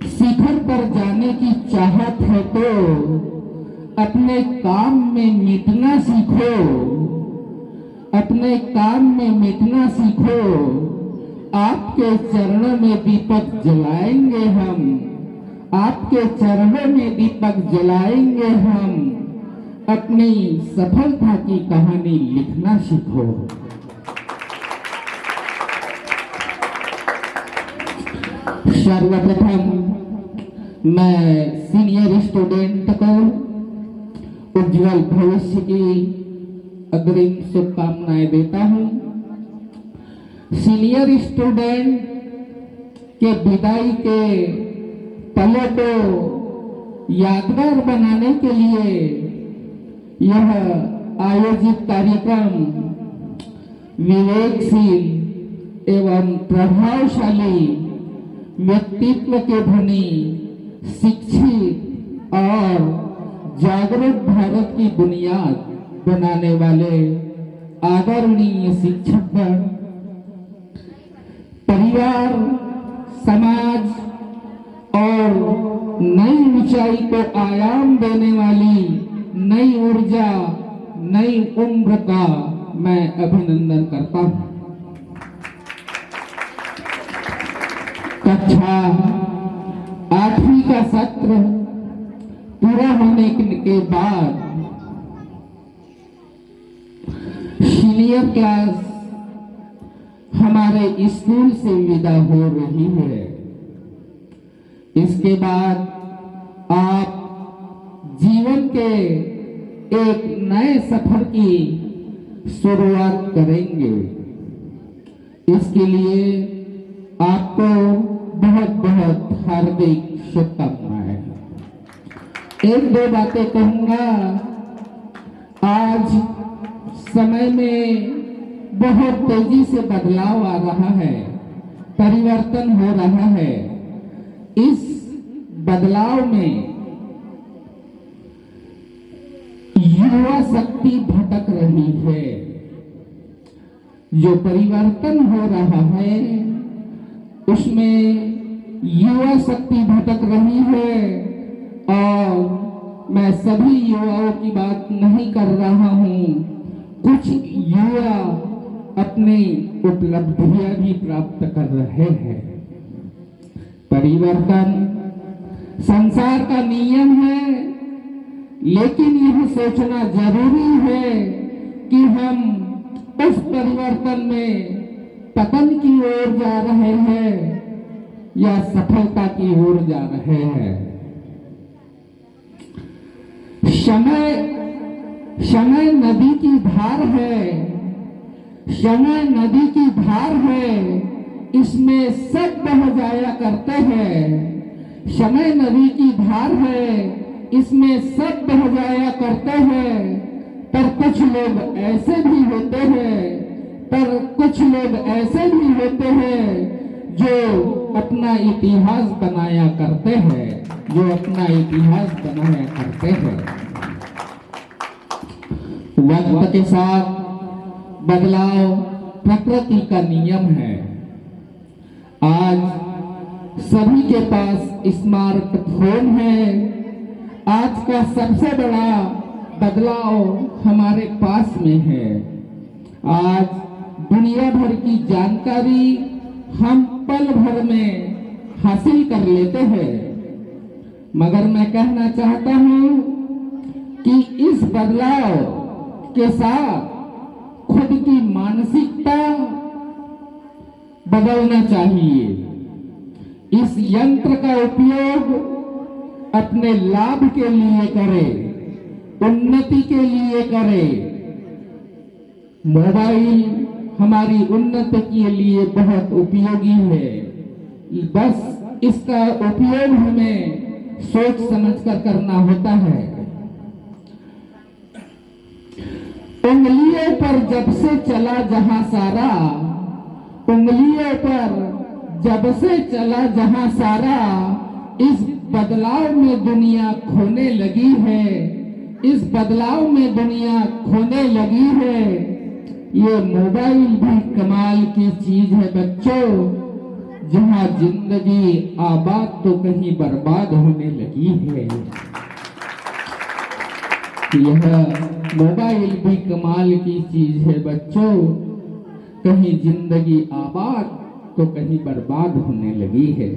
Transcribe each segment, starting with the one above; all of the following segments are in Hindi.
शिखर पर जाने की चाहत है तो अपने काम में मिटना सीखो, अपने काम में मिटना सीखो। आपके चरणों में दीपक जलाएंगे हम, आपके चरणों में दीपक जलाएंगे हम। अपनी सफलता की कहानी लिखना सीखो। सर्वप्रथम मैं सीनियर स्टूडेंट को उज्जवल भविष्य की अग्रिम शुभकामनाएं देता हूं। सीनियर स्टूडेंट के विदाई के पलों को यादगार बनाने के लिए यह आयोजित कार्यक्रम विवेकशील एवं प्रभावशाली व्यक्तित्व के धनी, शिक्षित और जागरूक भारत की बुनियाद बनाने वाले आदरणीय शिक्षकगण, परिवार, समाज और नई ऊंचाई को आयाम देने वाली नई ऊर्जा, नई उम्र का मैं अभिनंदन करता हूं। कक्षा 8वीं का सत्र पूरा होने के बाद सीनियर क्लास हमारे स्कूल से विदा हो रही है। इसके बाद आप जीवन के एक नए सफर की शुरुआत करेंगे। इसके लिए आपको बहुत बहुत हार्दिक शुभकामनाएं। एक दो बातें कहूंगा। आज समय में बहुत तेजी से बदलाव आ रहा है, परिवर्तन हो रहा है। इस बदलाव में युवा शक्ति भटक रही है। जो परिवर्तन हो रहा है उसमें युवा शक्ति भटक रही है। और मैं सभी युवाओं की बात नहीं कर रहा हूं। कुछ युवा अपनी उपलब्धियां भी प्राप्त कर रहे हैं। परिवर्तन संसार का नियम है, लेकिन यह सोचना जरूरी है कि हम उस परिवर्तन में पतन की ओर जा रहे हैं या सफलता की ओर जा रहे हैं। समय नदी की धार है, समय नदी की धार है, इसमें सब बह जाया करते हैं। समय नदी की धार है, इसमें सब बह जाया करते हैं। पर कुछ लोग ऐसे भी होते हैं, जो अपना इतिहास बनाया करते हैं, जो अपना इतिहास बनाया करते हैं। वक्त के साथ बदलाव प्रकृति का नियम है। आज सभी के पास स्मार्टफोन है। आज का सबसे बड़ा बदलाव हमारे पास में है। आज दुनिया भर की जानकारी हम पल भर में हासिल कर लेते हैं। मगर मैं कहना चाहता हूं कि इस बदलाव के साथ खुद की मानसिकता बदलना चाहिए। इस यंत्र का उपयोग अपने लाभ के लिए करें, उन्नति के लिए करें। मोबाइल हमारी उन्नति के लिए बहुत उपयोगी है। बस इसका उपयोग हमें सोच समझकर करना होता है। उंगलियों पर जब से चला जहां सारा, उंगलियों पर जब से चला जहां सारा, इस बदलाव में दुनिया खोने लगी है। इस बदलाव में दुनिया खोने लगी है। ये मोबाइल भी कमाल की चीज है बच्चों। जहां जिंदगी आबाद तो कहीं बर्बाद होने लगी है। यह मोबाइल भी कमाल की चीज है बच्चों, कहीं जिंदगी आबाद तो कहीं बर्बाद होने लगी है।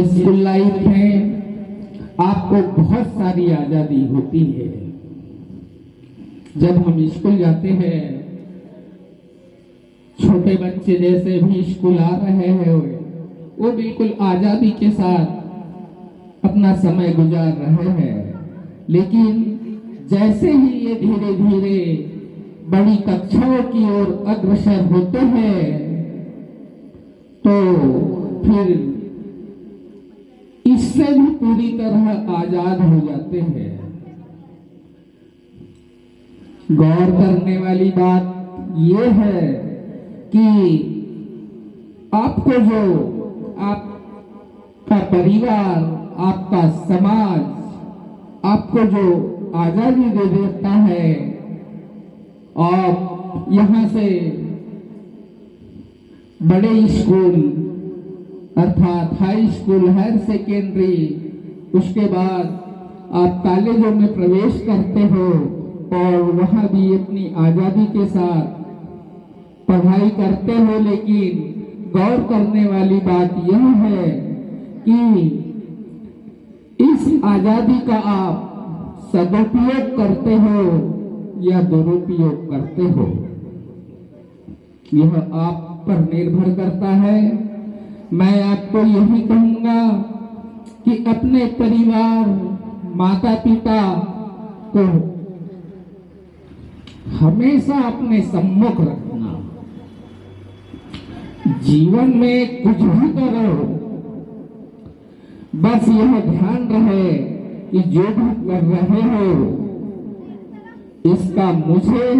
स्कूल लाइफ में आपको बहुत सारी आजादी होती है। जब हम स्कूल जाते हैं, छोटे बच्चे जैसे भी स्कूल आ रहे हैं वो बिल्कुल आजादी के साथ अपना समय गुजार रहे हैं। लेकिन जैसे ही ये धीरे धीरे बड़ी कक्षाओं की ओर अग्रसर होते हैं तो फिर इससे भी पूरी तरह आजाद हो जाते हैं। गौर करने वाली बात यह है कि आपको जो आपका परिवार, आपका समाज आपको जो आजादी दे देता है, और यहाँ से बड़े स्कूल अर्थात हाई स्कूल, हायर सेकेंडरी, उसके बाद आप कॉलेजों में प्रवेश करते हो और वहाँ भी अपनी आजादी के साथ पढ़ाई करते हो। लेकिन गौर करने वाली बात यह है कि इस आजादी का आप सदुपयोग करते हो या दुरुपयोग करते हो, यह आप पर निर्भर करता है। मैं आपको यही कहूंगा कि अपने परिवार, माता पिता को हमेशा अपने सम्मुख रखना। जीवन में कुछ भी करो, बस यह ध्यान रहे कि जो भी कर रहे हो इसका मुझे,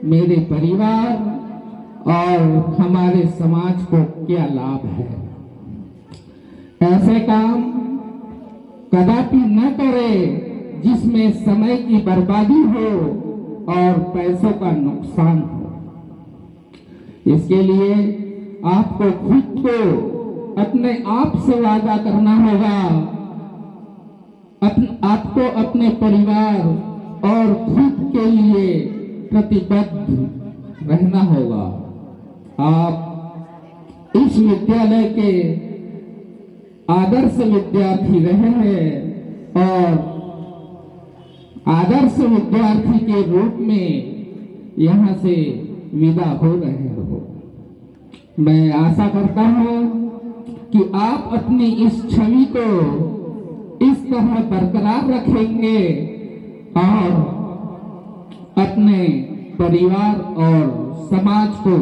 मेरे परिवार और हमारे समाज को क्या लाभ है। ऐसे काम कदापि न करे जिसमें समय की बर्बादी हो और पैसों का नुकसान हो। इसके लिए आपको खुद को अपने आप से वादा करना होगा, आपको अपने परिवार और खुद के लिए प्रतिबद्ध रहना होगा। आप इस विद्यालय के आदर्श विद्यार्थी रहे हैं और आदर्श विद्यार्थी के रूप में यहाँ से विदा हो रहे हो। मैं आशा करता हूँ कि आप अपनी इस छवि को इस तरह बरकरार रखेंगे और अपने परिवार और समाज को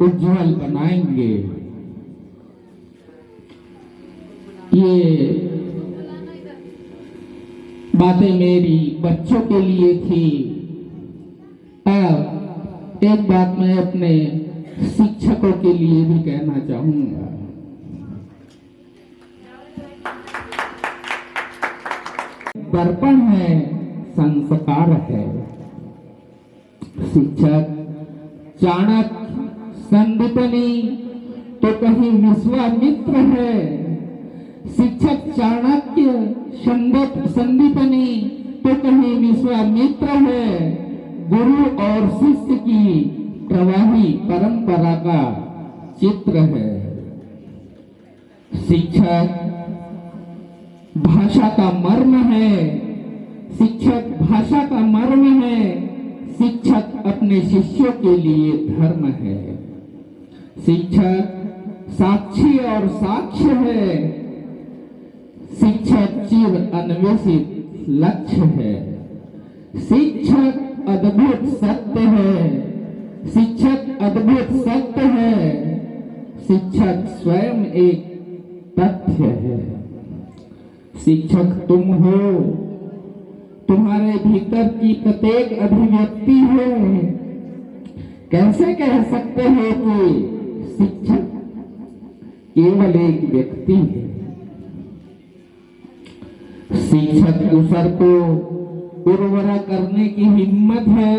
उज्जवल बनाएंगे। ये बातें मेरी बच्चों के लिए थी। अब एक बात मैं अपने शिक्षकों के लिए भी कहना चाहूंगा। दर्पण है, संस्कार है। शिक्षक चाणक्य, संदीपनी तो कहीं विश्वामित्र है। शिक्षक चाणक्य, संदीपनी तो कहीं विश्वामित्र है। गुरु और शिष्य की प्रवाही परंपरा का चित्र है। शिक्षक भाषा का मर्म है। शिक्षक भाषा का मर्म है। शिक्षक अपने शिष्यों के लिए धर्म है। शिक्षक साक्षी और साक्ष्य है। शिक्षक चिर अन्वेषित लक्ष्य है। शिक्षक अद्भुत सत्य है। शिक्षक अद्भुत सत्य है। शिक्षक स्वयं एक तथ्य है। शिक्षक तुम हो, तुम्हारे भीतर की प्रत्येक अभिव्यक्ति है। कैसे कह सकते हो कि शिक्षक केवल एक व्यक्ति है। शिक्षक दूसर को उर्वरा करने की हिम्मत है।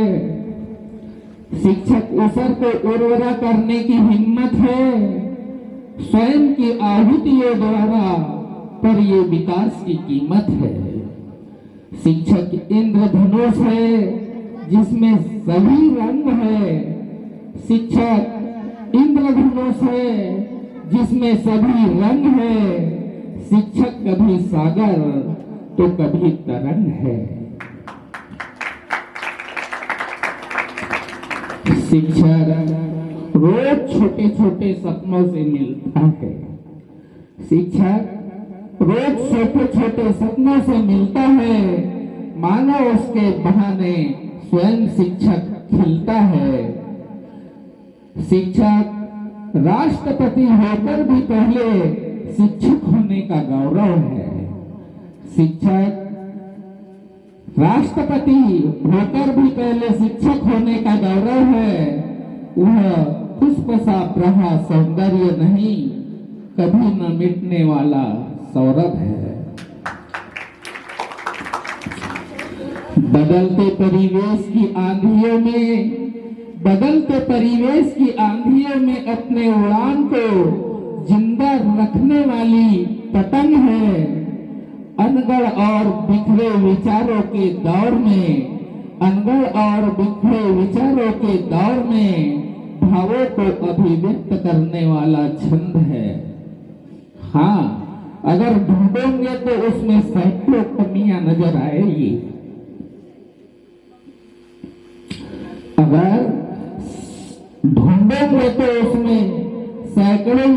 शिक्षक ऊसर को उर्वरा करने की हिम्मत है, स्वयं की आहुतियों द्वारा, पर ये विकास की कीमत है। शिक्षक इंद्रधनुष है जिसमें सभी रंग है, शिक्षक इंद्रधनुष है जिसमें सभी रंग है। शिक्षक कभी सागर तो कभी तरंग है। शिक्षक रोज छोटे छोटे सपनों से मिलता है, शिक्षक रोज छोटे छोटे सपनों से मिलता है, मानो उसके बहाने स्वयं शिक्षक खिलता है। शिक्षक राष्ट्रपति होकर भी पहले शिक्षक होने का गौरव है। शिक्षक राष्ट्रपति होकर भी पहले शिक्षक होने का गौरव है। वह पुष्प सा प्रहा सौंदर्य नहीं, कभी न मिटने वाला सौरभ है। बदलते परिवेश की आंधियों में, बदलते परिवेश की आंधियों में अपने उड़ान को जिंदा रखने वाली पतंग है। अनगढ़ और बिखरे विचारों के दौर में, अनगढ़ और बिखरे विचारों के दौर में भावों को अभिव्यक्त करने वाला छंद है। हाँ, अगर ढूंढोगे तो उसमें सैकड़ों कमियां नजर आएगी। अगर ढूंढोगे तो उसमें सैकड़ों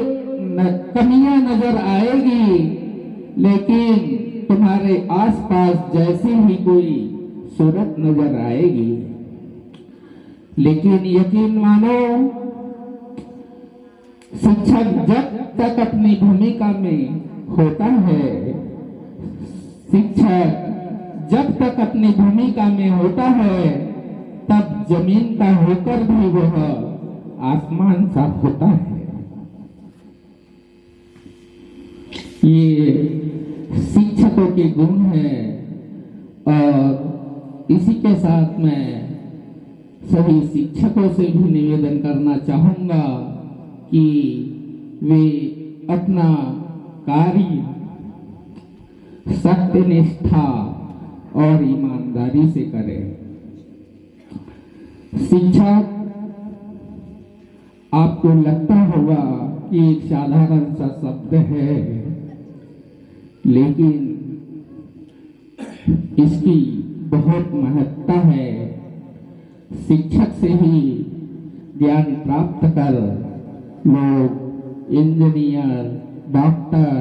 कमियां नजर आएगी, लेकिन तुम्हारे आसपास जैसी ही कोई सूरत नजर आएगी। लेकिन यकीन मानो, शिक्षक जब तक अपनी भूमिका में होता है, शिक्षक जब तक अपनी भूमिका में होता है, तब जमीन का होकर भी वह आसमान सा होता है। ये शिक्षकों के गुण है। और इसी के साथ मैं सभी शिक्षकों से भी निवेदन करना चाहूंगा कि वे अपना कार्य सत्यनिष्ठा और ईमानदारी से करें। शिक्षक आपको लगता होगा कि एक साधारण सा शब्द है, लेकिन इसकी बहुत महत्ता है। शिक्षक से ही ज्ञान प्राप्त कर लोग इंजीनियर, डॉक्टर,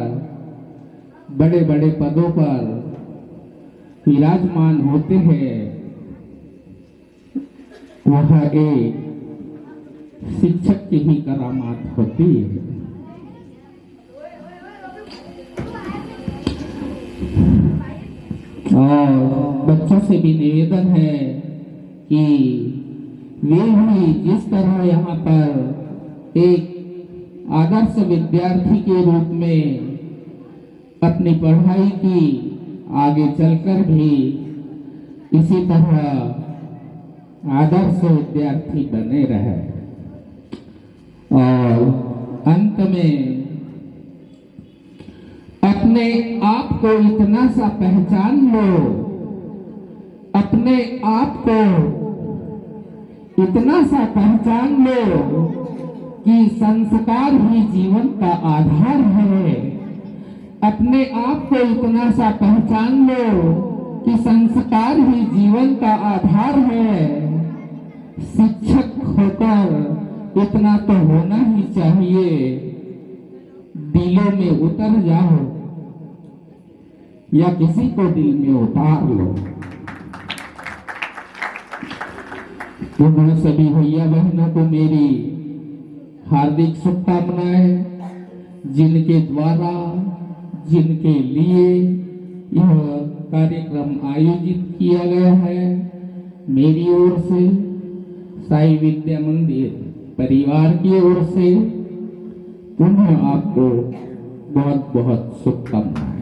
बड़े बड़े पदों पर विराजमान होते हैं। वह एक शिक्षक की ही करामात होती है। और बच्चों से भी निवेदन है कि वे भी जिस तरह यहाँ पर एक आदर्श विद्यार्थी के रूप में अपनी पढ़ाई की, आगे चलकर भी इसी तरह आदर्श विद्यार्थी बने रहे। और अंत में अपने आप को इतना सा पहचान लो, अपने आप को इतना सा पहचान लो कि संस्कार ही जीवन का आधार है। अपने आप को इतना सा पहचान लो कि संस्कार ही जीवन का आधार है। शिक्षक होकर इतना तो होना ही चाहिए, दिलों में उतर जाओ या किसी को दिल में उतार लो। पुनः सभी भैया बहनों को मेरी हार्दिक शुभकामनाएं, जिनके द्वारा, जिनके लिए यह कार्यक्रम आयोजित किया गया है। मेरी ओर से, साई विद्या मंदिर परिवार की ओर से पुनः आपको बहुत बहुत शुभकामनाएं।